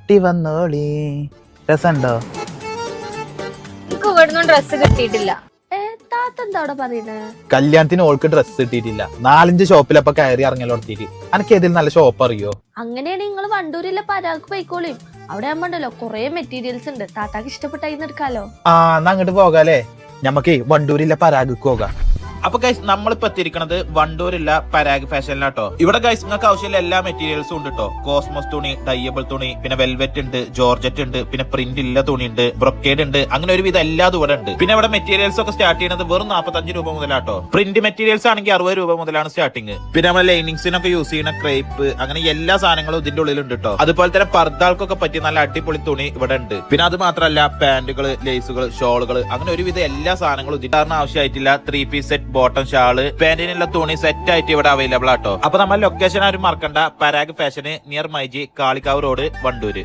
കുട്ടി വന്നോളി. രസമുണ്ടോ? എനിക്ക് ഇവിടുന്ന് ഡ്രസ്സ് കിട്ടിയിട്ടില്ല. എന്താ അവിടെ പറയുന്നത്? കല്യാണത്തിന് ഓൾക്ക് ഡ്രസ്സ് കിട്ടിയിട്ടില്ല. 4-5 ഷോപ്പിലപ്പൊ കയറി ഇറങ്ങലോ എടുത്തിട്ട്. അനക്ക് ഏതിൽ നല്ല ഷോപ്പ് അറിയോ? അങ്ങനെയാണെങ്കിൽ നിങ്ങൾ വണ്ടൂരിലെ പരാഗ് പോയിക്കോളിയും. അവിടെ ആകുമ്പോണ്ടല്ലോ കൊറേ മെറ്റീരിയൽസ് ഉണ്ട്. താത്താക്ക് ഇഷ്ടപ്പെട്ട എടുക്കാലോ. എന്നാ അങ്ങോട്ട് പോകാല്ലേ. ഞമ്മക്ക് വണ്ടൂരിലെ പരാഗ് പോകാം. അപ്പൊ ഗൈസ് നമ്മളിപ്പോ എത്തിയിരിക്കുന്നത് വണ്ടൂരില്ല പരാഗ് ഫാഷനിലാട്ടോ. ഇവിടെ ഗൈസ് നിങ്ങൾക്ക് ആവശ്യമുള്ള എല്ലാ മെറ്റീരിയൽസും ഉണ്ട് കേട്ടോ. കോസ്മോസ് തുണി, ഡയബിൾ തുണി, പിന്നെ വെൽവെറ്റ് ഉണ്ട്, ജോർജറ്റ് ഉണ്ട്, പിന്നെ പ്രിന്റ് ഇല്ല തുണി ഉണ്ട്, ബ്രൊക്കേഡ് ഉണ്ട്, അങ്ങനെ ഒരുവിധം എല്ലാതും ഇവിടെ ഉണ്ട്. പിന്നെ ഇവിടെ മെറ്റീരിയൽസ് ഒക്കെ സ്റ്റാർട്ട് ചെയ്യുന്നത് വെറും 45 രൂപ മുതലാട്ടോ. പ്രിന്റ് മെറ്റീരിയൽസ് ആണെങ്കിൽ 60 രൂപ മുതലാണ് സ്റ്റാർട്ടിങ്. പിന്നെ നമ്മൾ ലൈനിങ്സിനൊക്കെ യൂസ് ചെയ്യുന്ന ക്രേപ്പ്, അങ്ങനെ എല്ലാ സാധനങ്ങളും ഇതിന്റെ ഉള്ളിലുണ്ട് കേട്ടോ. അതുപോലെ തന്നെ പർദ്ദാൾക്കൊക്കെ പറ്റിയ നല്ല അടിപൊളി തുണി ഇവിടെ ഉണ്ട്. പിന്നെ അത് മാത്രമല്ല പാന്റുകൾ, ലേസുകൾ, ഷോളുകൾ, അങ്ങനെ ഒരുവിധം എല്ലാ സാധനങ്ങളും ഇതിന്റെ ആവശ്യമായിട്ടില്ല. 3 പീസ് സെറ്റ്, ബോട്ടം, ഷാള്, പാന്റിനുള്ള തുണി സെറ്റ് ആയിട്ട് ഇവിടെ അവൈലബിൾ ആട്ടോ. അപ്പൊ നമ്മൾ ലൊക്കേഷൻ ആരും മറക്കണ്ട. പരാഗ് ഫാഷന് നിയർ മൈജി, കാളിക്കാവ് റോഡ്, വണ്ടൂര്.